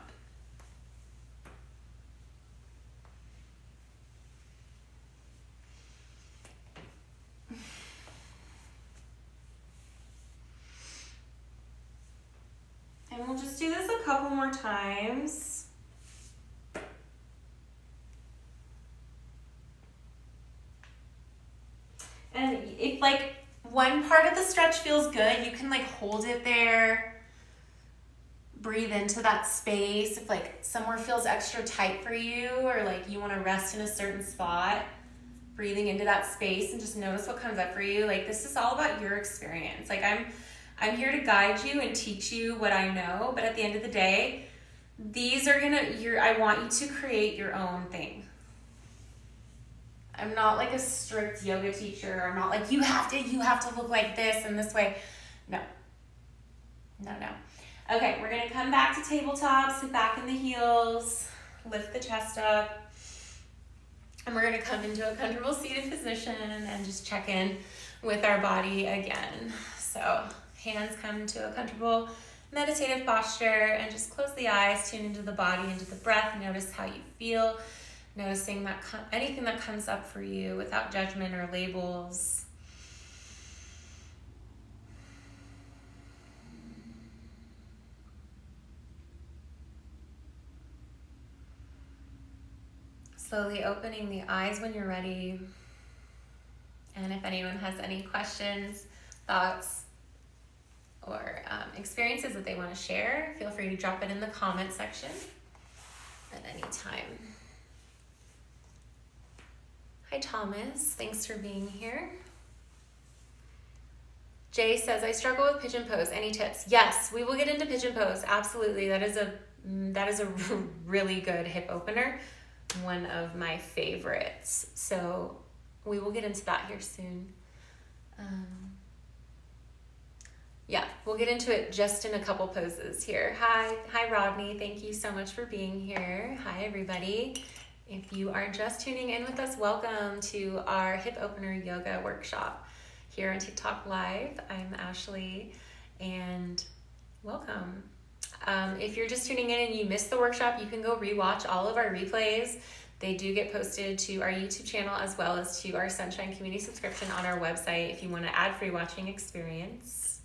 And we'll just do this a couple more times. And if like one part of the stretch feels good, you can like hold it there. Breathe into that space. If like somewhere feels extra tight for you, or like you want to rest in a certain spot, breathing into that space and just notice what comes up for you. Like this is all about your experience. Like I'm here to guide you and teach you what I know, but at the end of the day, these are I want you to create your own thing. I'm not like a strict yoga teacher. I'm not like, you have to look like this and this way. No. Okay, we're gonna come back to tabletop, sit back in the heels, lift the chest up, and we're gonna come into a comfortable seated position and just check in with our body again. So hands come into a comfortable meditative posture and just close the eyes, tune into the body, into the breath. Notice how you feel, noticing that anything that comes up for you without judgment or labels. slowly opening the eyes when you're ready. And if anyone has any questions, thoughts, or experiences that they want to share, feel free to drop it in the comment section at any time. Hi, Thomas. Thanks for being here. Jay says, I struggle with pigeon pose. Any tips? Yes, we will get into pigeon pose. Absolutely. That is a really good hip opener. One of my favorites. So we will get into that here soon. Yeah, we'll get into it just in a couple poses here. Hi, Rodney. Thank you so much for being here. Hi, everybody. If you are just tuning in with us, welcome to our hip opener yoga workshop here on TikTok Live. I'm Ashlee, and welcome. If you're just tuning in and you missed the workshop, you can go rewatch all of our replays. They do get posted to our YouTube channel as well as to our Sunshine Community subscription on our website if you want an ad-free watching experience.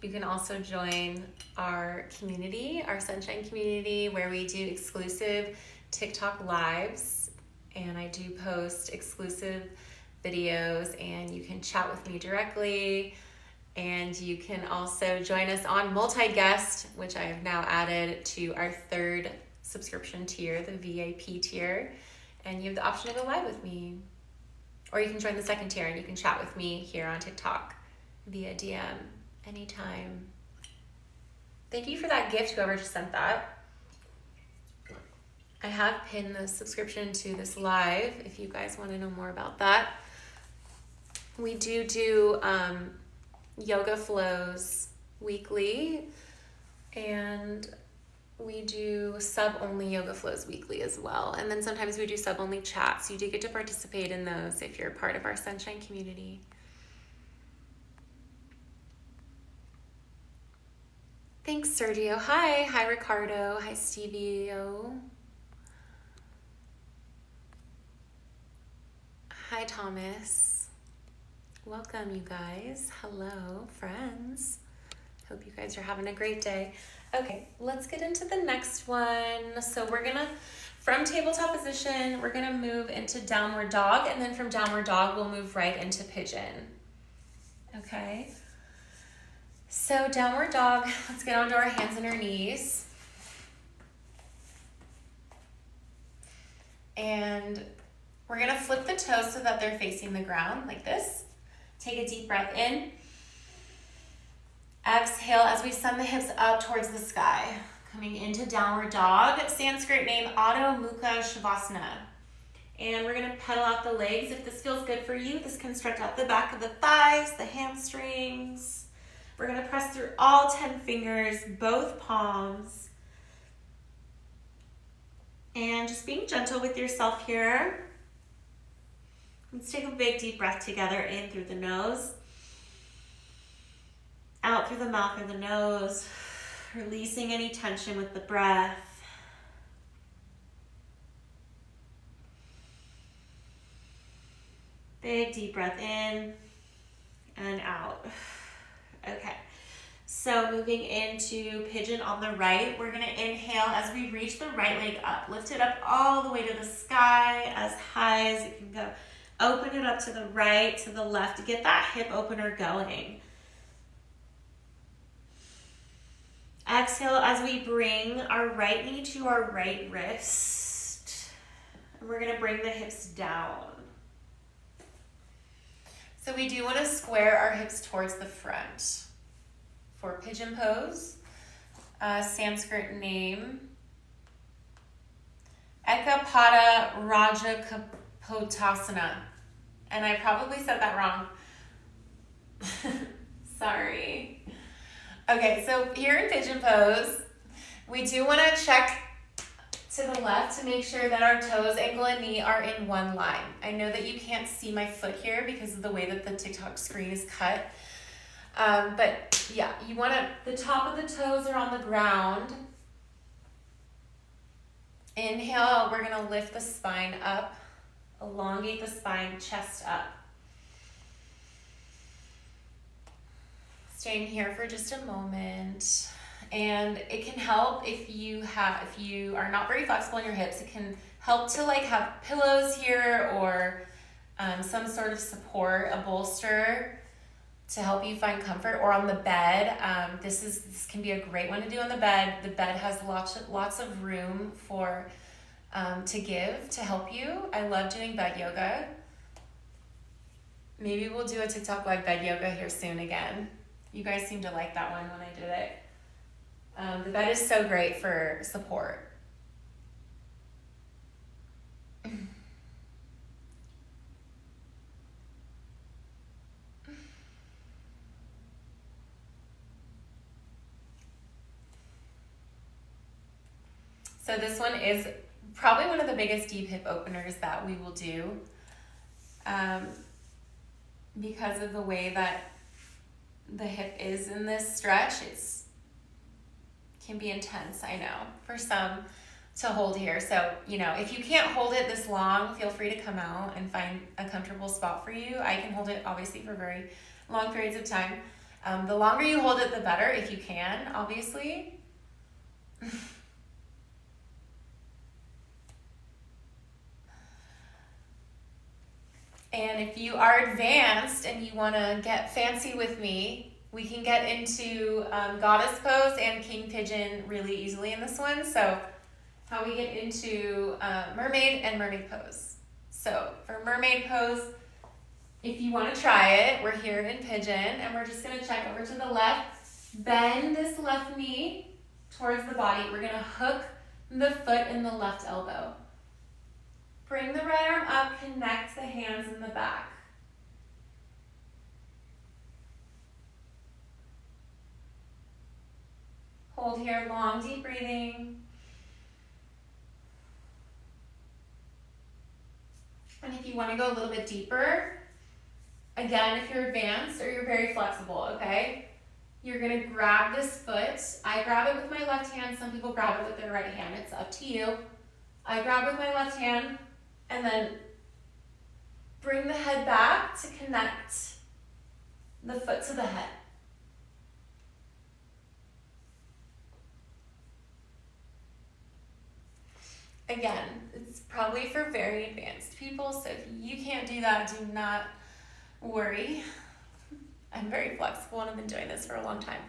You can also join our community, our Sunshine community, where we do exclusive TikTok lives, and I do post exclusive videos, and you can chat with me directly, and you can also join us on multi-guest, which I have now added to our third subscription tier, the VIP tier, and you have the option to go live with me. Or you can join the second tier and you can chat with me here on TikTok via DM anytime. Thank you for that gift, whoever just sent that. I have pinned the subscription to this live if you guys want to know more about that. We do yoga flows weekly, and we do sub-only yoga flows weekly as well. And then sometimes we do sub-only chats. You do get to participate in those if you're part of our Sunshine community. Thanks, Sergio. Hi, Ricardo. Hi, Stevie. Hi, Thomas. Welcome, you guys. Hello, friends. Hope you guys are having a great day. Okay, let's get into the next one. So we're gonna, from tabletop position, we're gonna move into downward dog, and then from downward dog, we'll move right into pigeon. Okay. So downward dog, let's get onto our hands and our knees. And we're gonna flip the toes so that they're facing the ground like this. Take a deep breath in. Exhale as we send the hips up towards the sky. Coming into downward dog, Sanskrit name Adho Mukha Shavasana. And we're gonna pedal out the legs. If this feels good for you, this can stretch out the back of the thighs, the hamstrings. We're gonna press through all 10 fingers, both palms. And just being gentle with yourself here. Let's take a big deep breath together, in through the nose, out through the mouth or the nose, releasing any tension with the breath. Big deep breath in and out. Okay, so moving into pigeon on the right, we're gonna inhale as we reach the right leg up. Lift it up all the way to the sky, as high as it can go. Open it up to the right, to the left. Get that hip opener going. Exhale as we bring our right knee to our right wrist. And we're gonna bring the hips down. So we do want to square our hips towards the front. For pigeon pose, Sanskrit name, Ekapada Rajakapotasana. And I probably said that wrong. Sorry. Okay, so here in pigeon pose, we do want to check to the left to make sure that our toes, ankle, and knee are in one line. I know that you can't see my foot here because of the way that the TikTok screen is cut. But yeah, you want to, the top of the toes are on the ground. Inhale, we're going to lift the spine up, elongate the spine, chest up. Staying here for just a moment. And it can help if you are not very flexible in your hips. It can help to like have pillows here or some sort of support, a bolster to help you find comfort, or on the bed. This can be a great one to do on the bed. The bed has lots of room for to give to help you. I love doing bed yoga. Maybe we'll do a TikTok live bed yoga here soon again. You guys seem to like that one when I did it. The bed is so great for support. So this one is probably one of the biggest deep hip openers that we will do, because of the way that the hip is in this stretch. Can be intense, I know, for some to hold here. So, if you can't hold it this long, feel free to come out and find a comfortable spot for you. I can hold it obviously for very long periods of time. The longer you hold it, the better, if you can, obviously. And if you are advanced and you want to get fancy with me, we can get into goddess pose and king pigeon really easily in this one. So how we get into mermaid and mermaid pose. So for mermaid pose, if you want to try it, we're here in pigeon and we're just going to check over to the left. Bend this left knee towards the body. We're going to hook the foot in the left elbow. Bring the right arm up, connect the hands in the back. Hold here, long, deep breathing. And if you want to go a little bit deeper, again, if you're advanced or you're very flexible, okay? You're going to grab this foot. I grab it with my left hand. Some people grab it with their right hand. It's up to you. I grab it with my left hand and then bring the head back to connect the foot to the head. Again, it's probably for very advanced people, so if you can't do that, do not worry. I'm very flexible and I've been doing this for a long time.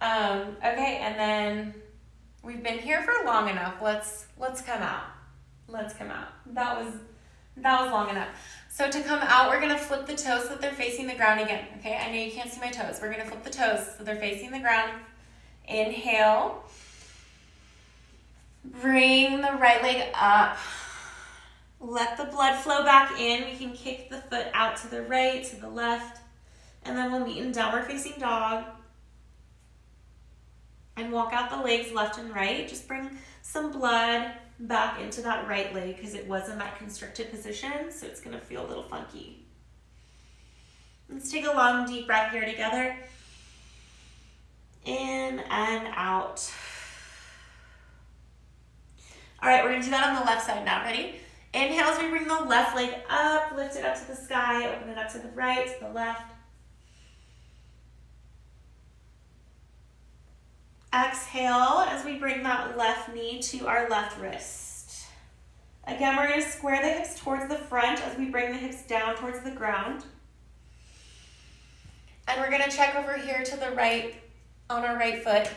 Okay, and then we've been here for long enough. Let's come out. Let's come out. That was long enough. So to come out, we're gonna flip the toes so that they're facing the ground again. Okay, I know you can't see my toes. We're gonna flip the toes so they're facing the ground. Inhale. Bring the right leg up. Let the blood flow back in. We can kick the foot out to the right, to the left, and then we'll meet in downward facing dog. And walk out the legs left and right. Just bring some blood back into that right leg because it was in that constricted position, so it's gonna feel a little funky. Let's take a long, deep breath here together. In and out. All right, we're gonna do that on the left side now. Ready? Inhale as we bring the left leg up, lift it up to the sky, open it up to the right, to the left. Exhale as we bring that left knee to our left wrist. Again, we're gonna square the hips towards the front as we bring the hips down towards the ground. And we're gonna check over here to the right on our right foot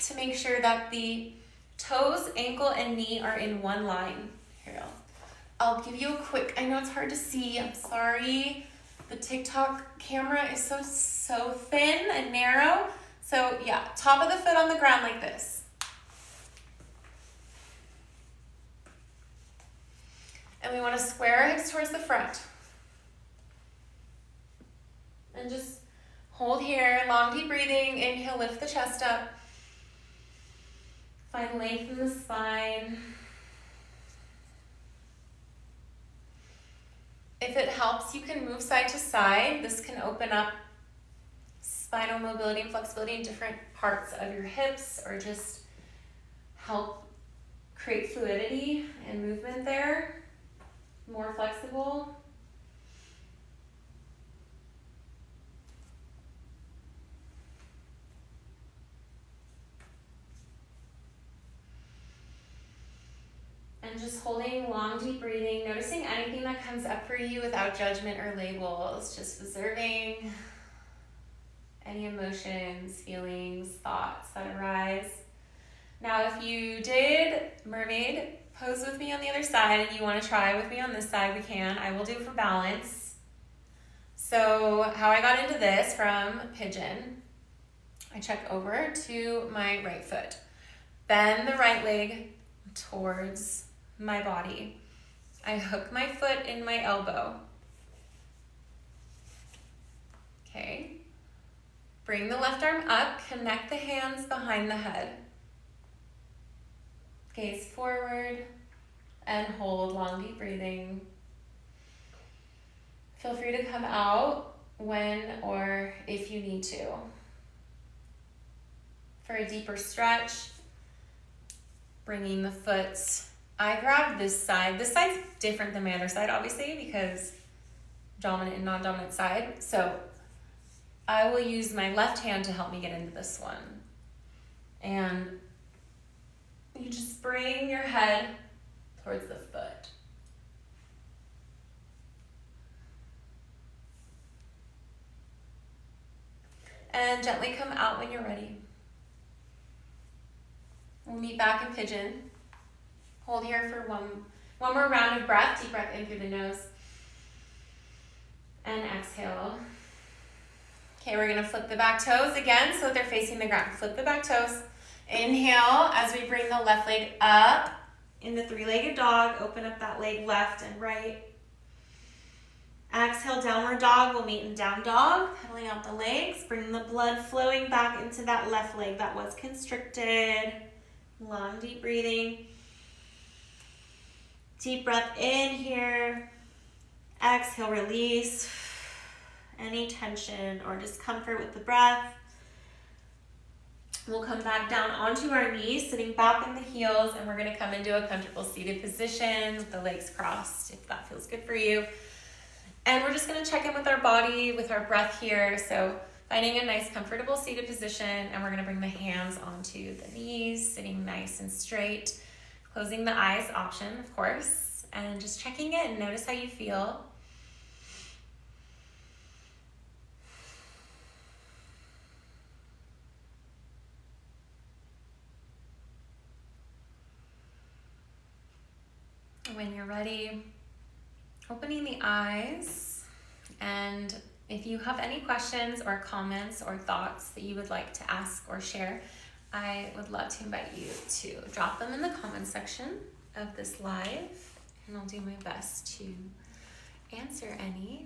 to make sure that the toes, ankle, and knee are in one line. Here, I'll give you a quick, I know it's hard to see, I'm sorry. The TikTok camera is so thin and narrow. So yeah, top of the foot on the ground like this. And we want to square our hips towards the front. And just hold here, long deep breathing. Inhale, lift the chest up. Find length in the spine. If it helps, you can move side to side. This can open up spinal mobility and flexibility in different parts of your hips, or just help create fluidity and movement there, more flexible. And just holding long, deep breathing, noticing anything that comes up for you without judgment or labels, just observing any emotions, feelings, thoughts that arise. Now, if you did mermaid pose with me on the other side and you want to try with me on this side, we can. I will do it for balance. So how I got into this from Pigeon, I check over to my right foot, bend the right leg towards my body. I hook my foot in my elbow. Okay. Bring the left arm up, connect the hands behind the head. Gaze forward and hold, long deep breathing. Feel free to come out when or if you need to. For a deeper stretch, bringing the foot. I grab this side. This side's different than my other side, obviously, because dominant and non-dominant side. So I will use my left hand to help me get into this one. And you just bring your head towards the foot. And gently come out when you're ready. We'll meet back in Pigeon. Hold here for one more round of breath. Deep breath in through the nose. And exhale. Okay, we're gonna flip the back toes again so that they're facing the ground. Flip the back toes. Inhale as we bring the left leg up in the three-legged dog. Open up that leg left and right. Exhale, downward dog. We'll meet in down dog. Pedaling out the legs. Bring the blood flowing back into that left leg that was constricted. Long, deep breathing. Deep breath in here. Exhale, release any tension or discomfort with the breath. We'll come back down onto our knees, sitting back in the heels, and we're gonna come into a comfortable seated position with the legs crossed, if that feels good for you. And we're just gonna check in with our body, with our breath here. So finding a nice, comfortable seated position, and we're gonna bring the hands onto the knees, sitting nice and straight. Closing the eyes, option, of course, and just checking in. Notice how you feel. When you're ready, opening the eyes, and if you have any questions or comments or thoughts that you would like to ask or share, I would love to invite you to drop them in the comments section of this live, and I'll do my best to answer any.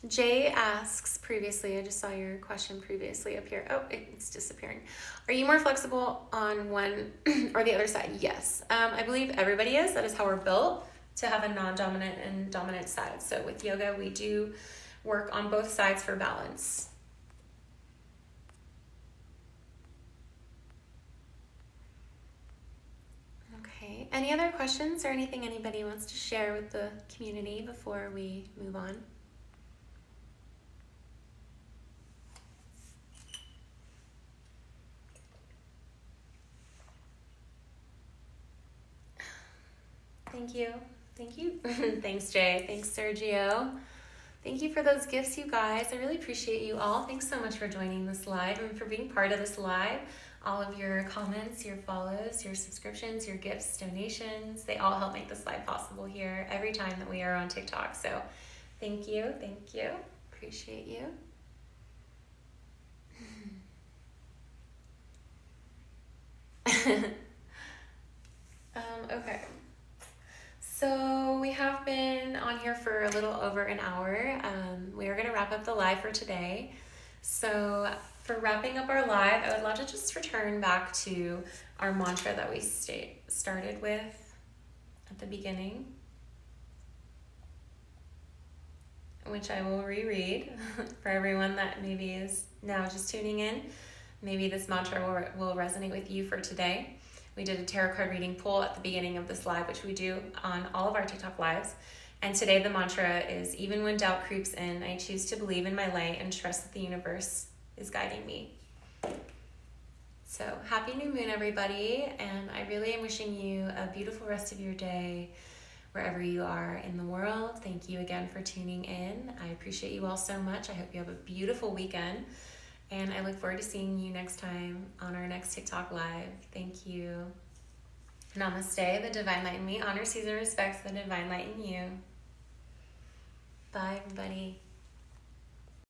Jay asks previously, I just saw your question previously up here. Oh, it's disappearing. Are you more flexible on one or the other side? Yes. I believe everybody is. That is how we're built, to have a non-dominant and dominant side. So with yoga, we do work on both sides for balance. Okay. Any other questions or anything anybody wants to share with the community before we move on? Thank you. Thank you. Thanks, Jay. Thanks, Sergio. Thank you for those gifts, you guys. I really appreciate you all. Thanks so much for joining this live and for being part of this live. All of your comments, your follows, your subscriptions, your gifts, donations, they all help make this live possible here every time that we are on TikTok. So thank you. Thank you. Appreciate you. Okay. So we have been on here for a little over an hour. We are going to wrap up the live for today. So for wrapping up our live, I would love to just return back to our mantra that we started with at the beginning, which I will reread for everyone that maybe is now just tuning in. Maybe this mantra will resonate with you for today. We did a tarot card reading poll at the beginning of this live, which we do on all of our TikTok lives. And today the mantra is, even when doubt creeps in, I choose to believe in my light and trust that the universe is guiding me. So happy new moon, everybody. And I really am wishing you a beautiful rest of your day, wherever you are in the world. Thank you again for tuning in. I appreciate you all so much. I hope you have a beautiful weekend. And I look forward to seeing you next time on our next TikTok live. Thank you. Namaste. The divine light in me honors, sees, and respects the divine light in you. Bye, everybody.